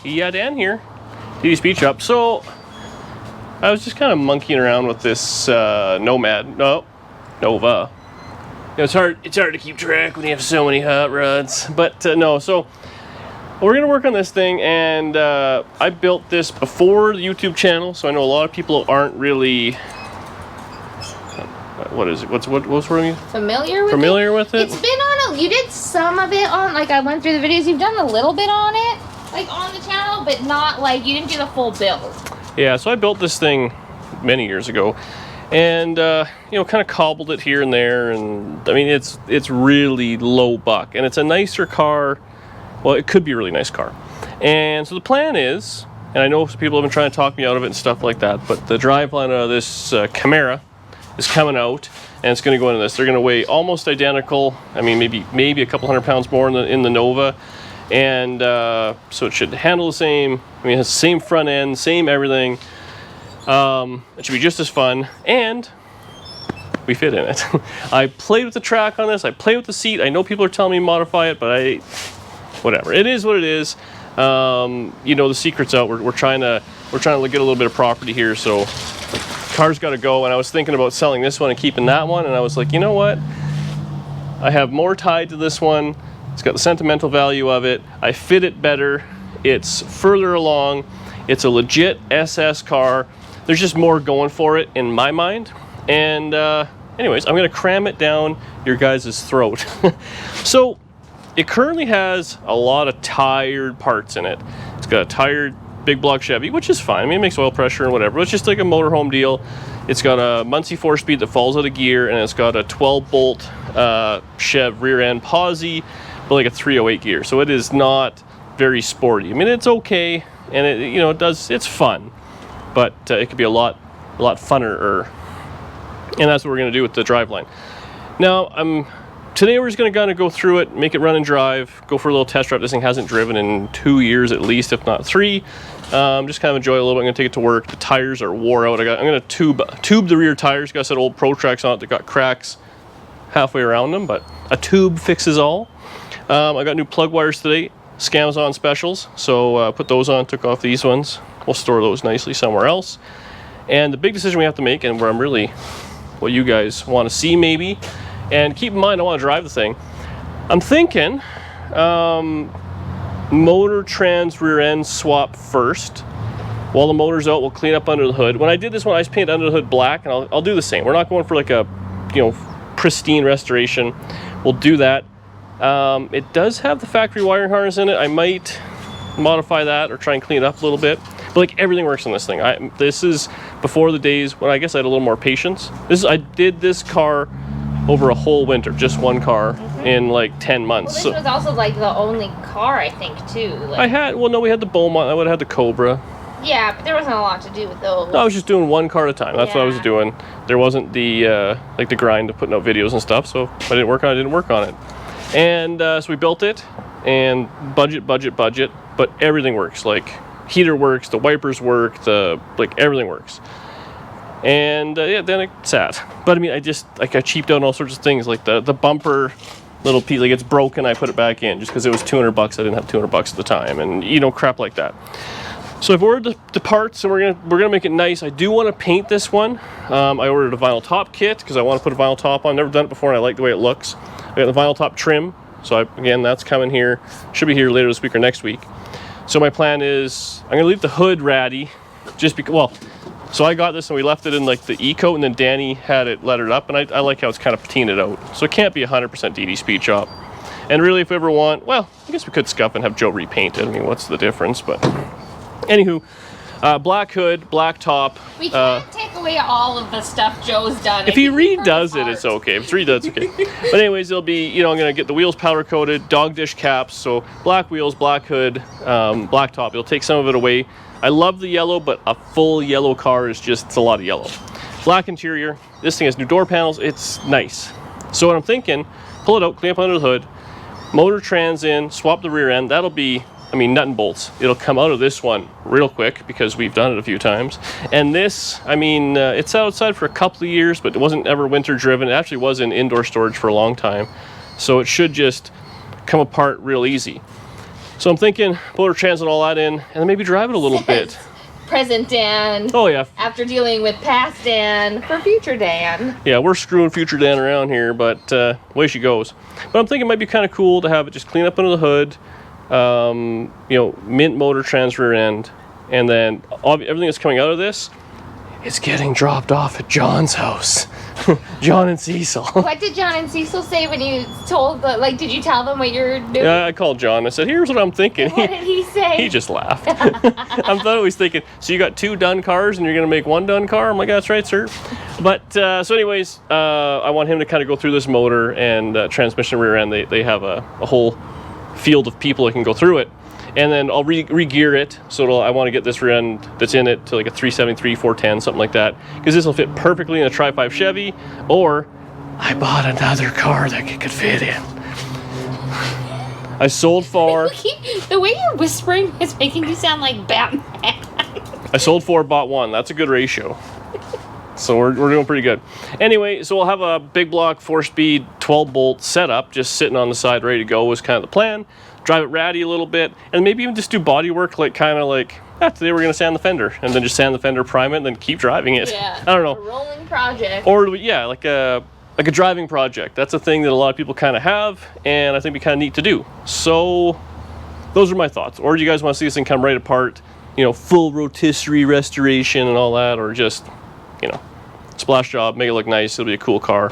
Yeah, Dan here, DD Speed Shop. So I was just kind of monkeying around with this Nova. It's hard to keep track when you have so many hot rods. But no, so we're gonna work on this thing, and I built this before the YouTube channel, so I know a lot of people aren't really. What is it? What's wrong? Familiar with it? It's been on you did some of it on, like, I went through the videos. You've done a little bit on it, like, on the channel, but not, like, you didn't do the full build. Yeah, so I built this thing many years ago, and you know, kind of cobbled it here and there, and I mean, it's really low buck, and it's a nicer car. Well, it could be a really nice car. And so the plan is, and I know some people have been trying to talk me out of it and stuff like that, but the driveline of this Camaro is coming out, and it's going to go into this. They're going to weigh almost identical. I mean, maybe a couple hundred pounds more in the Nova, and so it should handle the same. I mean, it has the same front end, same everything. It should be just as fun, and we fit in it. I played with the track on this. I played with the seat. I know people are telling me to modify it, but whatever. It is what it is. You know, the secret's out. We're trying to get a little bit of property here, so car's got to go. And I was thinking about selling this one and keeping that one, and I was like, you know what? I have more tied to this one. It's got the sentimental value of it. I fit it better. It's further along. It's a legit SS car. There's just more going for it in my mind. And anyways, I'm going to cram it down your guys' throat. So it currently has a lot of tired parts in it. It's got a tired big block Chevy, which is fine. I mean, it makes oil pressure and whatever. It's just like a motorhome deal. It's got a Muncie 4-speed that falls out of gear, and it's got a 12-bolt Chev rear end posi, but like a 308 gear. So it is not very sporty. I mean, it's okay, and it's fun, but it could be a lot funner. And that's what we're going to do with the driveline. Now, today we're just going to go through it, make it run and drive, go for a little test drive. This thing hasn't driven in 2 years at least, if not 3. Just kind of enjoy it a little bit. I'm going to take it to work. The tires are wore out. I'm going to tube the rear tires. Got some old Pro Tracks on it that got cracks halfway around them, but a tube fixes all. I got new plug wires today, Scamazon specials, so put those on, took off these ones. We'll store those nicely somewhere else. And the big decision we have to make, and where I'm really what you guys want to see maybe, and keep in mind I want to drive the thing, I'm thinking motor trans rear end swap first. While the motor's out, we'll clean up under the hood. When I did this one, I just painted under the hood black, and I'll do the same. We're not going for like a pristine restoration. We'll do that. It does have the factory wiring harness in it. I might modify that or try and clean it up a little bit. But like, everything works on this thing. This is before the days when I guess I had a little more patience. I did this car over a whole winter, just one car, in like 10 months. Well, this was also like the only car, I think, too. Like, we had the Beaumont. I would have had the Cobra. Yeah, but there wasn't a lot to do with those. No, I was just doing one car at a time. That's what I was doing. There wasn't the like the grind of putting out videos and stuff. So if I didn't work on it, I didn't work on it. And so we built it, and budget, but everything works. Like, heater works, the wipers work, everything works. And yeah, then it sat. But I mean, I cheaped out on all sorts of things, like the bumper little piece, like it's broken, I put it back in just because it was $200. I didn't have $200 at the time, and crap like that. So I've ordered the parts, and we're gonna make it nice. I do want to paint this one. I ordered a vinyl top kit because I want to put a vinyl top on. Never done it before, and I like the way it looks. I got the vinyl top trim, so again, that's coming here. Should be here later this week or next week. So my plan is I'm gonna leave the hood ratty, just because. So I got this and we left it in like the E-coat, and then Danny had it lettered up, and I like how it's kind of patinaed out. So it can't be 100% DD Speed Shop. And really, if we ever want, well, I guess we could scuff and have Joe repaint it. I mean, what's the difference? But anywho, black hood, black top. We can't take away all of the stuff Joe's done. If he redoes it, it's okay. If it's redone, it's okay. But anyways, it'll be, I'm going to get the wheels powder coated, dog dish caps, so black wheels, black hood, black top. It'll take some of it away. I love the yellow, but a full yellow car is it's a lot of yellow. Black interior. This thing has new door panels. It's nice. So what I'm thinking, pull it out, clean up under the hood, motor trans in, swap the rear end. That'll be, nut and bolts. It'll come out of this one real quick because we've done it a few times. And this, it's outside for a couple of years, but it wasn't ever winter driven. It actually was in indoor storage for a long time. So it should just come apart real easy. So I'm thinking motor trans and all that in, and then maybe drive it a little bit. Present Dan. Oh yeah. After dealing with past Dan for future Dan. Yeah, we're screwing future Dan around here, but way she goes. But I'm thinking it might be kind of cool to have it just clean up under the hood, you know, mint motor trans rear end, and then everything that's coming out of this is getting dropped off at John's house. John and Cecil. What did John and Cecil say when you told did you tell them what you're doing? Yeah, I called John. I said, here's what I'm thinking. What did he say? He just laughed. I'm always thinking, so you got 2 done cars and you're going to make 1 done car? I'm like, that's right, sir. But, so anyways, I want him to kind of go through this motor and transmission rear end. They have a whole field of people that can go through it. And then I'll re-gear it, so I want to get this rear end that's in it to like a 373, 410, something like that. Because this will fit perfectly in a Tri-5 Chevy, or I bought another car that it could fit in. I sold 4. The way you're whispering is making you sound like Batman. I sold 4, bought 1. That's a good ratio. So we're doing pretty good. Anyway, so we'll have a big block 4-speed 12-bolt setup just sitting on the side ready to go was kind of the plan. Drive it ratty a little bit, and maybe even just do body work, today we're going to sand the fender, and then just sand the fender, prime it, and then keep driving it. Yeah, I don't know. A rolling project. Or, yeah, like a driving project. That's a thing that a lot of people kind of have, and I think it'd be kind of neat to do. So those are my thoughts. Or do you guys want to see this thing come right apart, you know, full rotisserie restoration and all that, or just, you know, splash job, make it look nice, it'll be a cool car.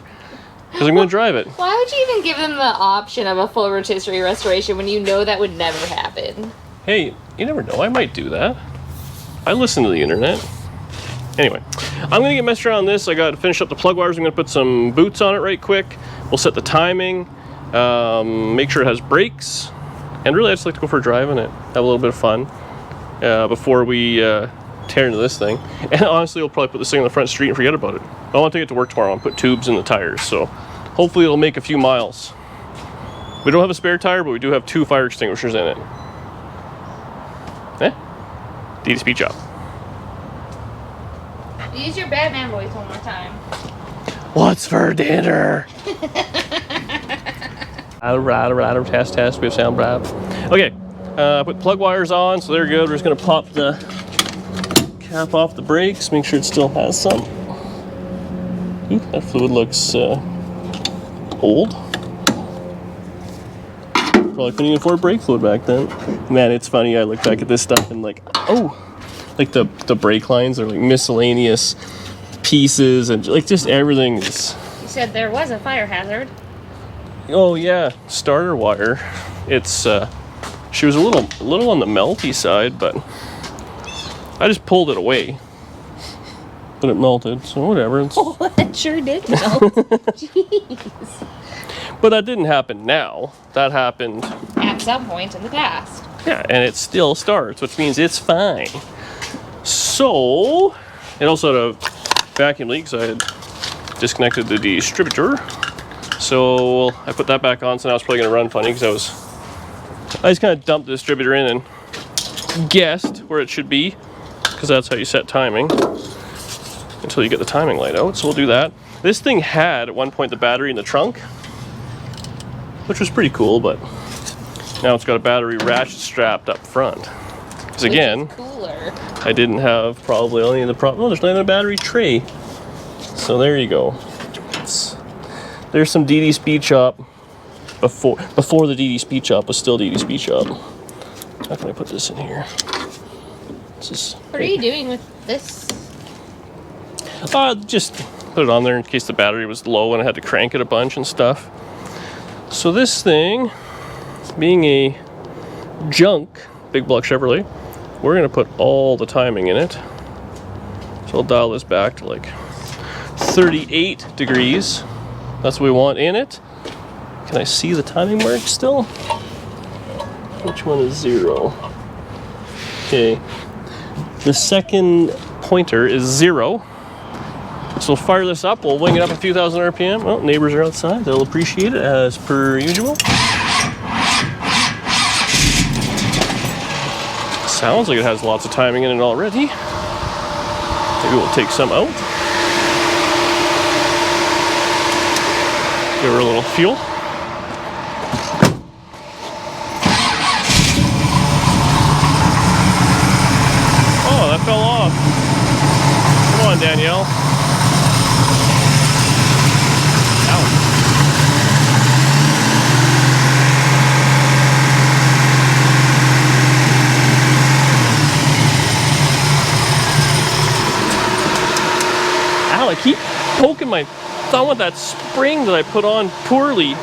Because I'm going to drive it. Why would you even give them the option of a full rotisserie restoration when you know that would never happen? Hey, you never know. I might do that. I listen to the internet. Anyway, I'm going to get messed around on this. I got to finish up the plug wires. I'm going to put some boots on it right quick. We'll set the timing, make sure it has brakes. And really, I just like to go for a drive in it. Have a little bit of fun before we tear into this thing. And honestly, we'll probably put this thing on the front street and forget about it. I want to take it to work tomorrow and put tubes in the tires, so hopefully it'll make a few miles. We don't have a spare tire, but we do have 2 fire extinguishers in it. DD speed chop. Use your Batman voice one more time. What's for dinner? Alright, test, we have sound brave. Okay, put plug wires on, so they're good. We're just gonna pop the cap off the brakes, make sure it still has some. Ooh, that fluid looks old. Probably couldn't even afford brake fluid back then. Man, it's funny, I look back at this stuff and like, oh, like the brake lines are like miscellaneous pieces and like just everything is. You said there was a fire hazard. Oh yeah, starter wire. It's she was a little on the melty side, but I just pulled it away. But it melted, so whatever. Oh, that sure did melt. Jeez. But that didn't happen now. That happened at some point in the past. Yeah, and it still starts, which means it's fine. So, it also had a vacuum leak, so I had disconnected the distributor. So I put that back on, so now it's probably going to run funny because I just kind of dumped the distributor in and guessed where it should be, because that's how you set timing until you get the timing light out. So we'll do that. This thing had at one point the battery in the trunk, which was pretty cool, but now it's got a battery ratchet strapped up front. Because again, cooler. I didn't have probably any of the problem. Oh, there's not even a battery tray. So there you go. There's some DD Speed Shop before the DD Speed Shop was still DD Speed Shop. How can I put this in here? What are you doing with this? Just put it on there in case the battery was low and I had to crank it a bunch and stuff. So this thing, being a junk big block Chevrolet, we're going to put all the timing in it. So I'll dial this back to like 38 degrees. That's what we want in it. Can I see the timing mark still? Which one is 0? Okay. The second pointer is 0. So we'll fire this up. We'll wing it up a few thousand RPM. Well, neighbors are outside. They'll appreciate it as per usual. Sounds like it has lots of timing in it already. Maybe we'll take some out. Give her a little fuel. that fell off. Come on, Danielle. Ouch. Ow, I keep poking my thumb with that spring that I put on poorly.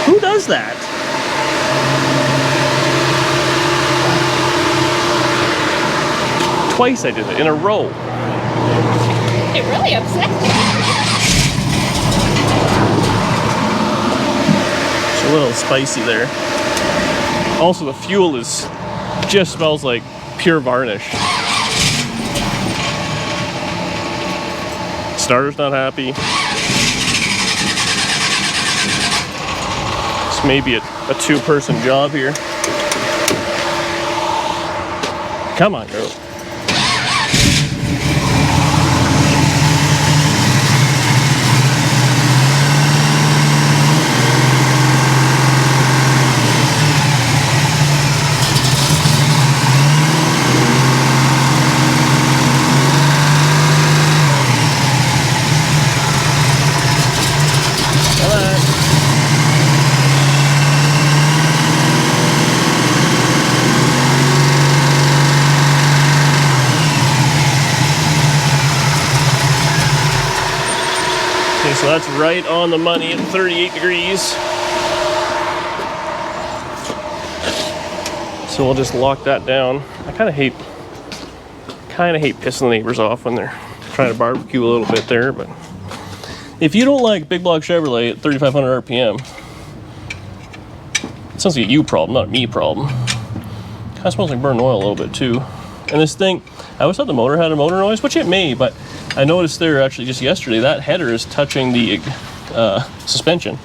Who does that? Twice I did it in a row. It really upset me. It's a little spicy there. Also, the fuel just smells like pure varnish. Starter's not happy. This may be a two-person job here. Come on, girl. So that's right on the money at 38 degrees. So we'll just lock that down. I kind of hate pissing the neighbors off when they're trying to barbecue a little bit there. But if you don't like big block Chevrolet at 3,500 RPM, it sounds like a you problem, not a me problem. Kind of smells like burnt oil a little bit too. And this thing, I always thought the motor had a motor noise, which it may, but I noticed there actually just yesterday that header is touching the suspension.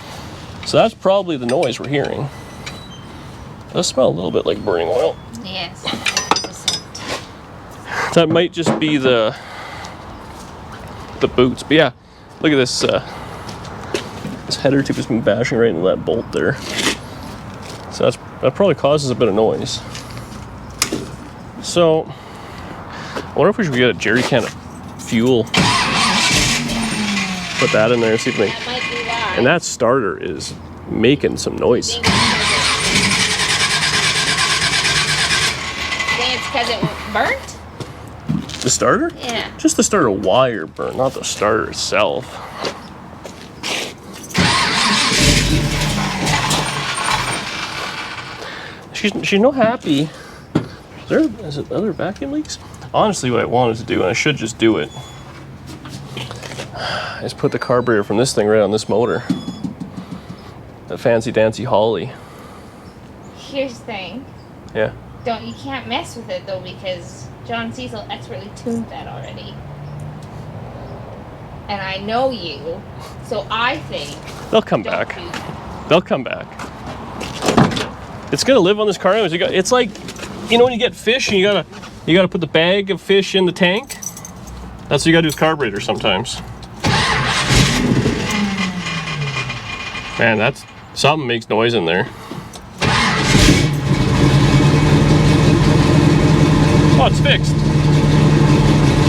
So that's probably the noise we're hearing. It does smell a little bit like burning oil. Yes. That might just be the boots. But yeah, look at this. This header tube has been bashing right into that bolt there. So that probably causes a bit of noise. So I wonder if we should get a jerry can of fuel. Put that in there and see if That might be why. and that starter is making some noise. Think it's because it burnt? The starter? Yeah. Just the starter wire burn, not the starter itself. She's no happy. Is it other vacuum leaks? Honestly, what I wanted to do, and I should just do it, is put the carburetor from this thing right on this motor. That fancy dancy Holly. Here's the thing. Yeah. You can't mess with it though because John Cecil expertly tuned that already. And I know you, so I think They'll come don't back. do that. They'll come back. It's gonna live on this car anyways. It's like, you know, when you get fish and you gotta put the bag of fish in the tank. That's what you gotta do with carburetor sometimes. Man, that's something makes noise in there. Oh, it's fixed.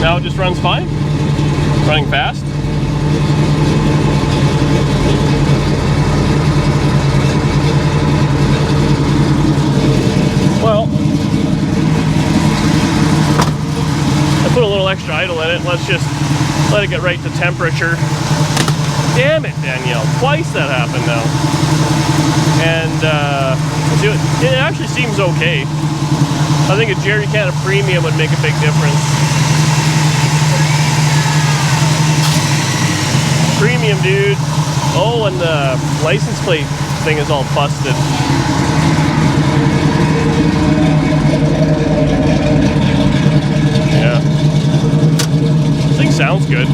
Now it just runs fine. Running fast. Well, I put a little extra idle in it. Let's just let it get right to temperature. Damn it, Danielle. Twice that happened now. And it actually seems okay. I think a jerry can of premium would make a big difference. Premium, dude. Oh, and the license plate thing is all busted. Yeah. This thing sounds good.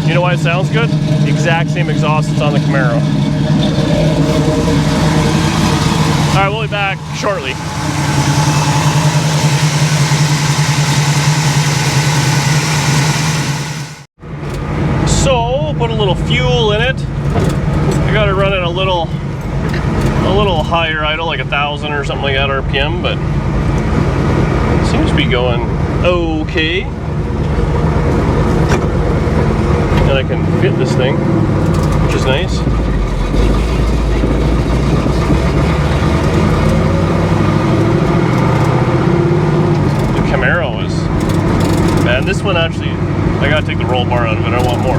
You know why it sounds good? The exact same exhaust that's on the Camaro. Alright, we'll be back shortly. So, put a little fuel in it. I got it running a little higher idle, like 1,000 or something like that RPM, but it seems to be going okay. And I can fit this thing, which is nice. The Camaro is, man, this one actually, I gotta take the roll bar out of it. I want more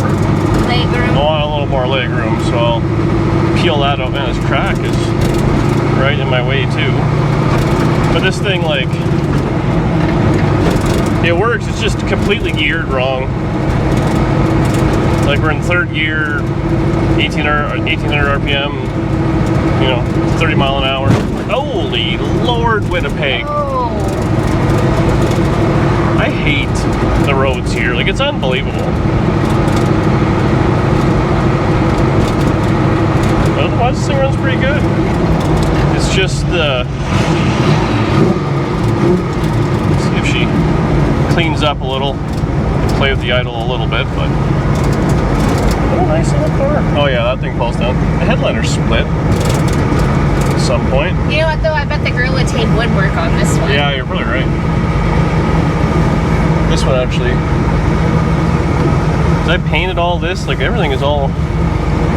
leg room. I want a little more leg room, so I'll peel that out. Man, this crack is right in my way too. But this thing, like, it works, it's just completely geared wrong. Like, we're in third gear, 1800 RPM, you know, 30 mile an hour. Holy Lord, Winnipeg. Oh. I hate the roads here. Like, it's unbelievable. But otherwise, this thing runs pretty good. It's just the... let's see if she cleans up a little. Play with the idle a little bit, but... oh, nice little car. Oh yeah, that thing falls down. The headliner's split at some point. You know what though? I bet the Gorilla Tape would work on this one. Yeah, you're probably right. This one actually, I painted all this, like everything is all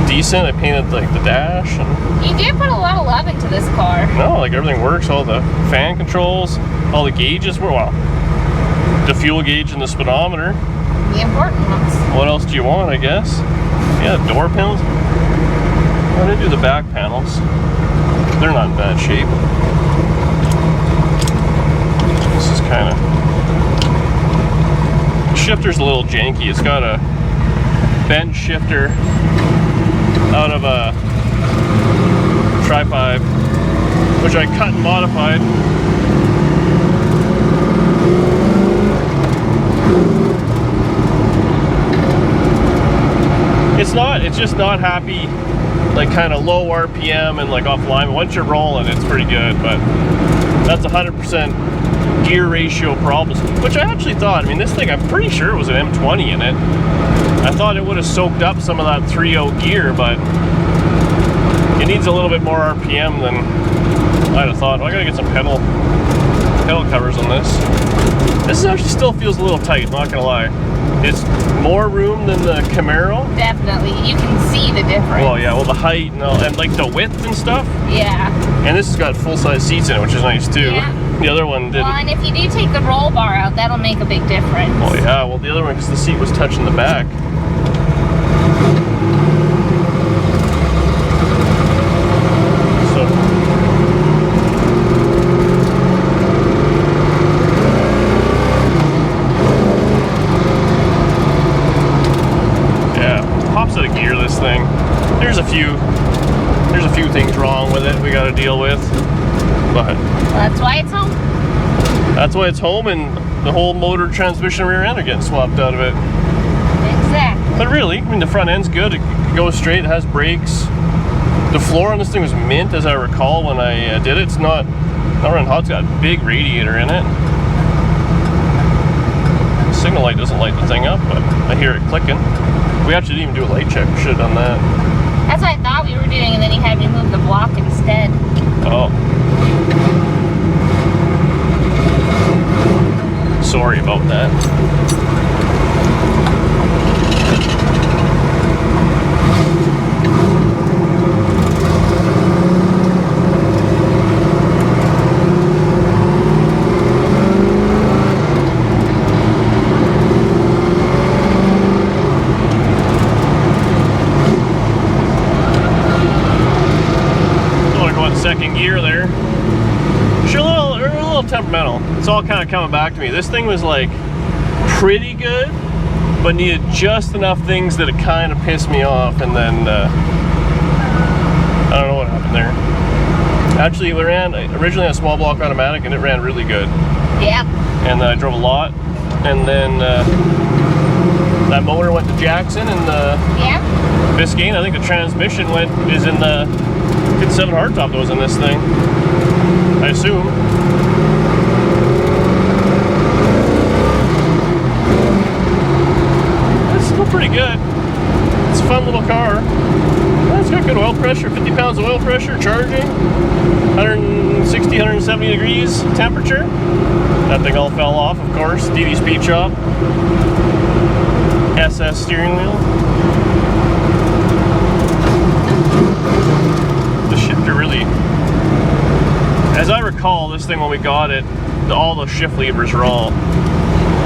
decent. I painted like the dash and... you did put a lot of love into this car. no, like everything works. All the fan controls, all the gauges were, well, the fuel gauge and the speedometer. The important ones. What else do you want, I guess? Yeah, door panels. I'm gonna do the back panels. They're not in bad shape. This is kind of... the shifter's a little janky. It's got a bent shifter out of a Tri-5, which I cut and modified. It's just not happy, like kind of low RPM and like off line. Once you're rolling, it's pretty good, but that's 100% gear ratio problems, which I actually thought, I mean, this thing, I'm pretty sure it was an M20 in it. I thought it would have soaked up some of that 3.0 gear, but it needs a little bit more RPM than I'd have thought. Well, I gotta get some pedal covers on this. This actually still feels a little tight, not gonna lie. It's more room than the Camaro. Definitely, you can see the difference. Well, yeah, well the height and like the width and stuff. Yeah. And this has got full-size seats in it, which is nice too. Yeah. The other one didn't. Well, and if you do take the roll bar out, that'll make a big difference. Oh yeah, well the other one, because the seat was touching the back. So. Yeah, pops out of gear, this thing. There's a few things wrong with it we got to deal with, but. Well, that's why it's home. That's why it's home, and the whole motor, transmission, rear end are getting swapped out of it. Exactly. But really, I mean, the front end's good. It goes straight. It has brakes. The floor on this thing was mint, as I recall when I did it. It's not running hot. It's got a big radiator in it. The signal light doesn't light the thing up, but I hear it clicking. We actually didn't even do a light check. We should have done that. That's what I thought we were doing, and then he had me move the block instead. Oh. Sorry about that. Second gear there. Sure, a little temperamental. It's all kind of coming back to me. This thing was like pretty good, but needed just enough things that it kind of pissed me off, and then I don't know what happened there. Actually, it ran originally a small block automatic, and it ran really good. Yeah. And I drove a lot, and then that motor went to Jackson, and yeah. Biscayne. I think the transmission is in the 57 hardtop that was in this thing, I assume. It's still pretty good. It's a fun little car. It's got good oil pressure, 50 pounds of oil pressure, charging, 160 160, 170 degrees temperature. That thing all fell off, of course. DD Speed Shop. SS steering wheel. The shifter really, as I recall, this thing when we got it, all the shift levers were all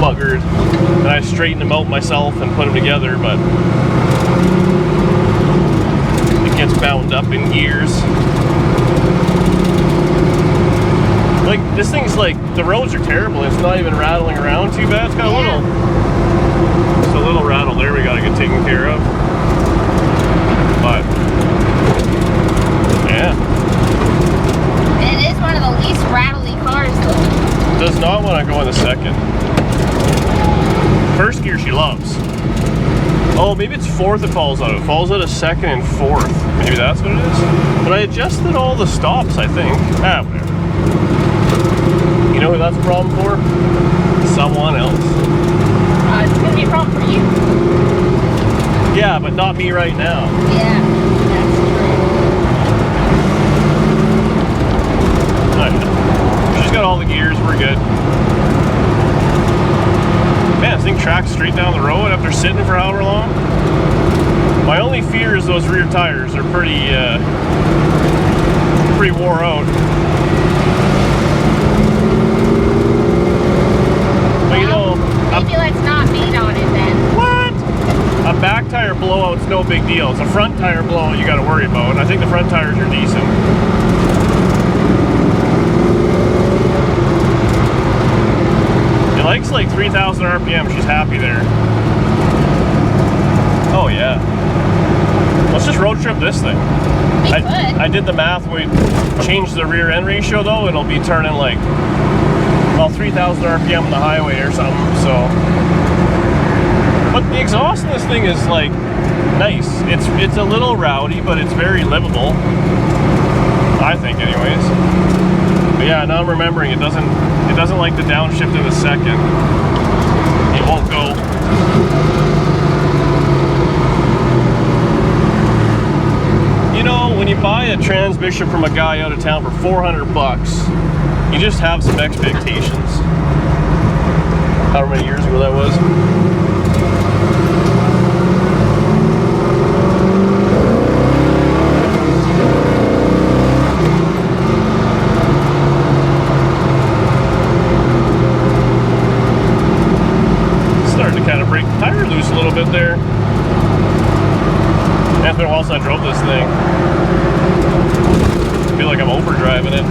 buggered. And I straightened them out myself and put them together, but it gets bound up in gears. Like, this thing's like, the roads are terrible. It's not even rattling around too bad. It's got a little rattle there we gotta get taken care of. But, yeah. It is one of the least rattly cars, though. Does not want to go in the second. First gear she loves. Oh, maybe it's fourth it falls out of. It falls out of second and fourth. Maybe that's what it is. But I adjusted all the stops, I think. Ah, whatever. You know who that's a problem for? Someone else. It's going to be a problem for you. Yeah, but not me right now. Yeah, that's true. She's got all the gears, we're good. Man, this thing tracks straight down the road after sitting for however long. My only fear is those rear tires are pretty wore out. But you know, maybe let's not beat on it then. What? A back tire blowout's no big deal. It's a front tire blowout you got to worry about, and I think the front tires are decent. It likes like 3,000 RPM. She's happy there. Oh yeah. Let's just road trip this thing. I did the math. We changed the rear end ratio though. It'll be turning like, well, 3,000 RPM on the highway or something. So, but the exhaust in this thing is like nice. It's a little rowdy, but it's very livable. I think, anyways. But yeah, now I'm remembering it doesn't like the downshift in the second. It won't go. You know, when you buy a transmission from a guy out of town for 400 bucks, you just have some expectations. However many years ago that was. Starting to kind of break the tire loose a little bit there. It's been a while since I drove this thing. I feel like I'm overdriving it.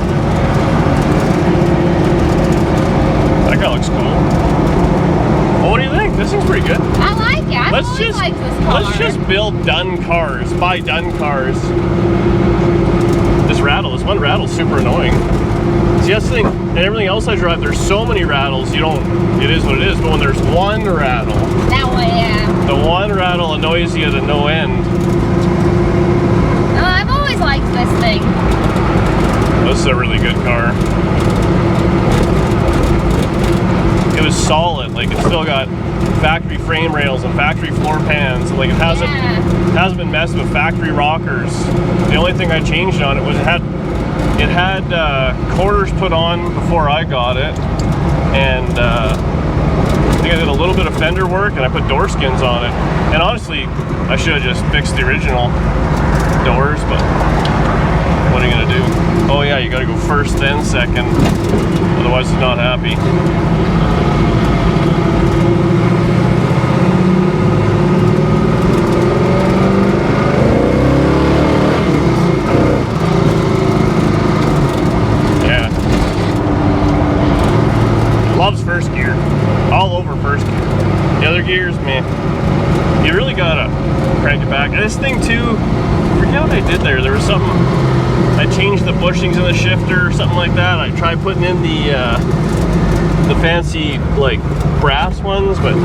That guy looks cool. Well, what do you think? This thing's pretty good. I like it. I really like this car. Let's just build done cars. Buy done cars. This one rattle's super annoying. See, that's the thing, and everything else I drive, there's so many rattles, it is what it is, but when there's one rattle. That one, yeah. The one rattle annoys you to no end. I've always liked this thing. This is a really good car. It was solid, like it's still got factory frame rails and factory floor pans. Like it hasn't been messed with factory rockers. The only thing I changed on it was it had quarters put on before I got it, and I think I did a little bit of fender work and I put door skins on it. And honestly, I should have just fixed the original doors, but what are you gonna do? Oh yeah, you gotta go first then second, otherwise it's not happy. Loves first gear, all over first gear. The other gears, man, you really gotta crank it back. And this thing too, I forget what I did there. There was something, I changed the bushings in the shifter or something like that. I tried putting in the fancy like brass ones, but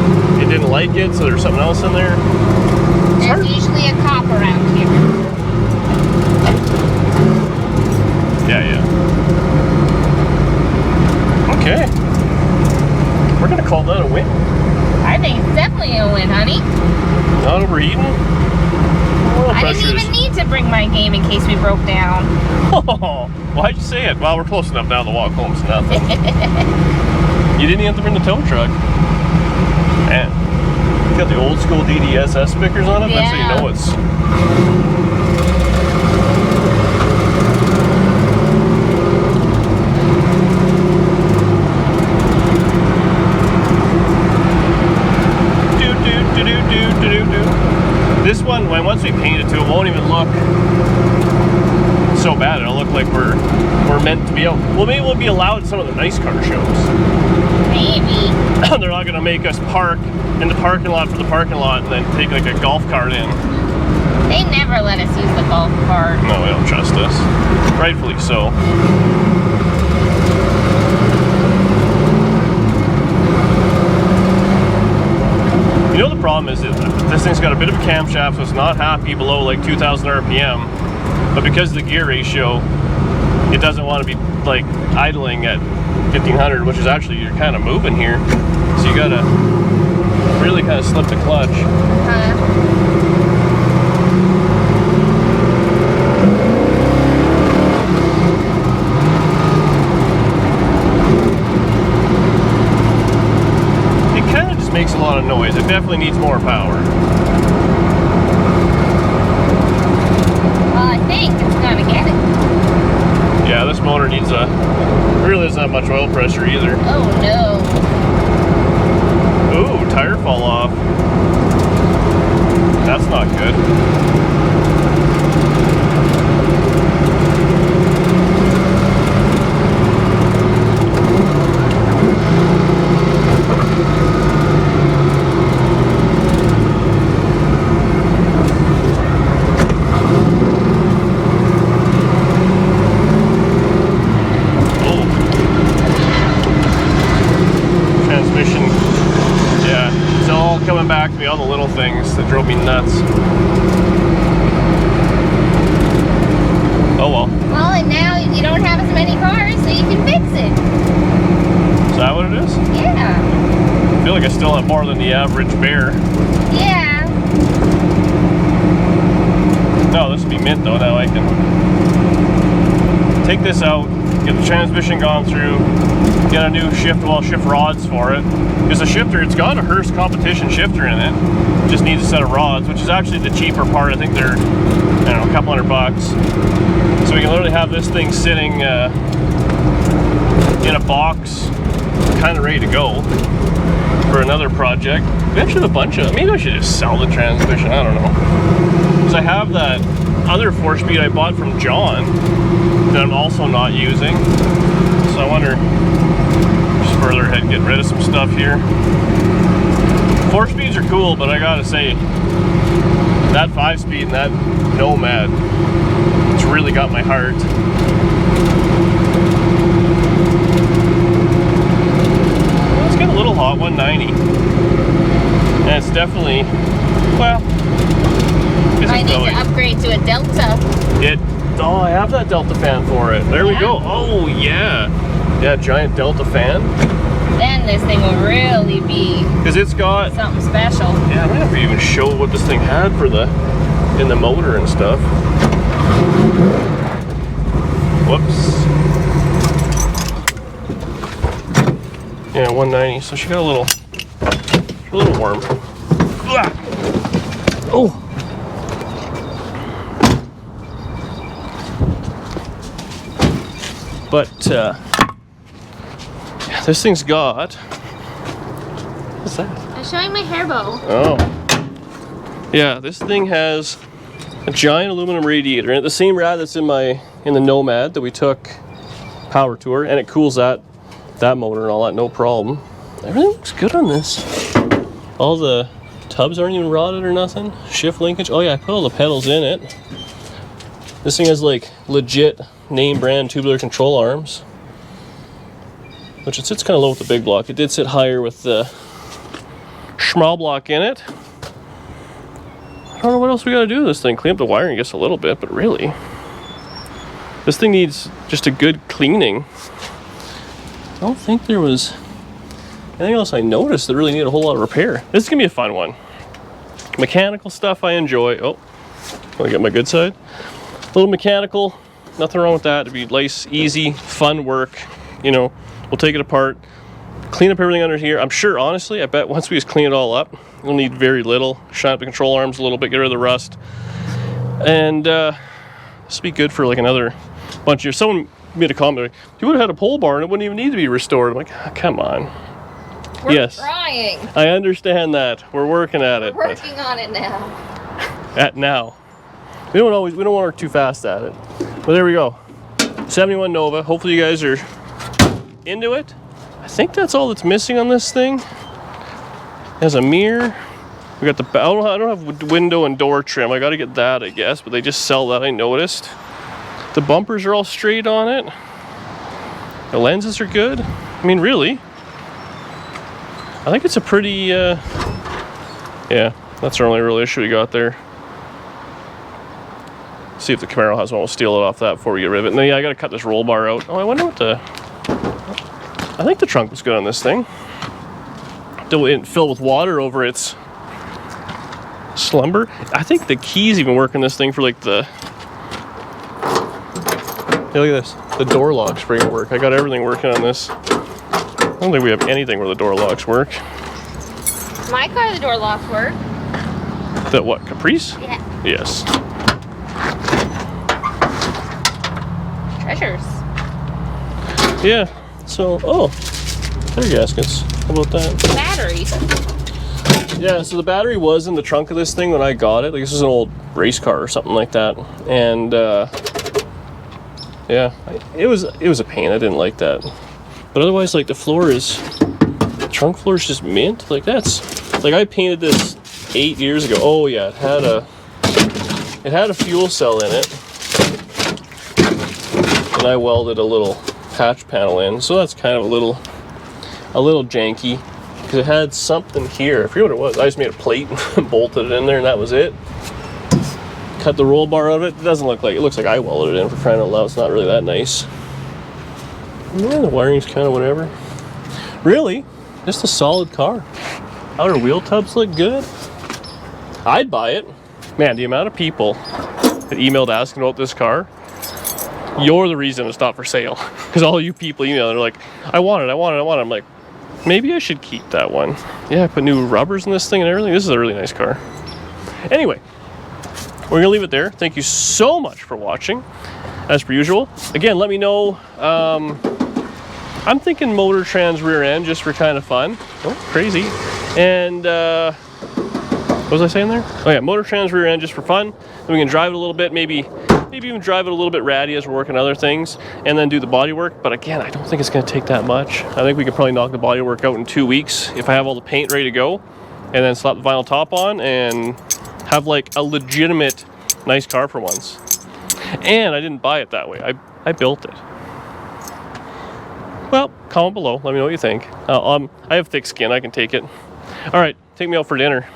it didn't like it, so there's something else in there. There's usually a cop around here. Yeah. Okay. We're gonna call that a win. I think it's definitely a win, honey. Not overheating. I didn't even need need to bring my game in case we broke down. Oh, why'd you say it? Well, we're close enough now. The walk home's nothing. You didn't even have to bring the tow truck. Man, you got the old school DDSS stickers on it. Yeah. That's how you know it's. This one, once we paint it too, it won't even look so bad. It'll look like we're meant to be out. Well, maybe we'll be allowed some of the nice car shows. Maybe. They're not going to make us park in the parking lot for the parking lot and then take like a golf cart in. They never let us use the golf cart. No, they don't trust us. Rightfully so. You know the problem is that this thing's got a bit of a camshaft, so it's not happy below like 2,000 RPM. But because of the gear ratio, it doesn't want to be like idling at 1,500, which is actually, you're kind of moving here. So you gotta really kind of slip the clutch. Makes a lot of noise. It definitely needs more power. Well, I think it's gonna get it. Yeah, this motor needs really doesn't have much oil pressure either. Oh no. Ooh, tire fall off. That's not good. Back to me, all the little things that drove me nuts. Oh well. Well, and now you don't have as many cars, so you can fix it. Is that what it is? Yeah. I feel like I still have more than the average bear. Yeah. No, this would be mint though. Now I can take this out, get the transmission gone through, get a new shift rods for it. Because the shifter, it's got a Hurst competition shifter in it. Just needs a set of rods, which is actually the cheaper part. I think they're, I don't know, a couple $100. So we can literally have this thing sitting in a box, kind of ready to go for another project. We actually have a bunch of, maybe I should just sell the transmission, I don't know. Because I have that other 4-speed I bought from John that I'm also not using. So I wonder, just further ahead, get rid of some stuff here. 4-speeds are cool, but I gotta say, that 5-speed and that Nomad, it's really got my heart. It's got a little hot, 190. And it's definitely, well, I need to upgrade to a Delta. Oh, I have that Delta fan for it. There we go. Oh, yeah. Yeah, giant Delta fan. Then this thing will really be, because it's got something special. Yeah, I might have to even show what this thing had for in the motor and stuff. Whoops. Yeah, 190. So she got a little warm. Oh. But this thing's got. What's that? I'm showing my hair bow. Oh. Yeah, this thing has a giant aluminum radiator in it, the same rad that's in the Nomad that we took power tour, and it cools that motor and all that, no problem. Everything looks good on this. All the tubs aren't even rotted or nothing. Shift linkage. Oh yeah, I put all the pedals in it. This thing has like legit name brand tubular control arms, which it sits kind of low with the big block. It did sit higher with the small block in it. I don't know what else we gotta do with this thing. Clean up the wiring just a little bit, but really, this thing needs just a good cleaning. I don't think there was anything else I noticed that really needed a whole lot of repair. This is gonna be a fun one. Mechanical stuff I enjoy. Oh, Want to get my good side? A little mechanical, nothing wrong with that. It'd be nice, easy, fun work. You know, we'll take it apart, clean up everything under here. I'm sure, honestly, I bet once we just clean it all up, we'll need very little. Shine up the control arms a little bit, get rid of the rust. And this will be good for like another bunch of years. Someone made a comment, like, you would have had a pole barn, it wouldn't even need to be restored. I'm like, oh, come on. We're trying. I understand that. We're working at it. We're working on it now. Now. We don't want to work too fast at it. But there we go. 71 Nova. Hopefully you guys are into it. I think that's all that's missing on this thing. It has a mirror. We got the, I don't have window and door trim. I got to get that, I guess, but they just sell that, I noticed. The bumpers are all straight on it. The lenses are good. I mean, really, I think it's a pretty, yeah, that's our only real issue we got there. See if the Camaro has one. We'll steal it off that before we get rid of it. And then, yeah, I got to cut this roll bar out. Oh, I wonder what the, I think the trunk was good on this thing. It didn't fill with water over its slumber. I think the keys even work on this thing for like the, hey, look at this. The door lock spring work. I got everything working on this. I don't think we have anything where the door locks work. My car, the door locks work. The what, Caprice? Yeah. Yes. Treasures. Yeah. So, oh, tire gaskets. How about that? Battery. Yeah, so the battery was in the trunk of this thing when I got it. Like, this is an old race car or something like that. And, yeah, it was a pain. I didn't like that. But otherwise, like, the trunk floor is just mint. Like, that's, like, I painted this 8 years ago. Oh yeah, it had a fuel cell in it. And I welded a little patch panel in. So that's kind of a little janky. Because it had something here. I forget what it was. I just made a plate and bolted it in there and that was it. Cut the roll bar out of it. It doesn't look like, it looks like I welded it in, for crying out loud. It's not really that nice. Yeah, the wiring's kind of whatever. Really, just a solid car. Outer wheel tubs look good. I'd buy it. Man, the amount of people that emailed asking about this car, you're the reason it's not for sale. Because all you people email, they're like, I want it. I'm like, maybe I should keep that one. Yeah, I put new rubbers in this thing and everything. This is a really nice car. Anyway, we're gonna leave it there. Thank you so much for watching, as per usual. Again, let me know. I'm thinking motor trans rear end just for kind of fun. Oh, crazy. And what was I saying there? Oh yeah, motor trans rear end just for fun. Then we can drive it a little bit, maybe even drive it a little bit ratty as we're working other things, and then do the body work. But again, I don't think it's gonna take that much. I think we could probably knock the body work out in 2 weeks if I have all the paint ready to go, and then slap the vinyl top on and have like a legitimate nice car for once. And I didn't buy it that way. I built it. Well, comment below. Let me know what you think. I have thick skin. I can take it. All right, take me out for dinner.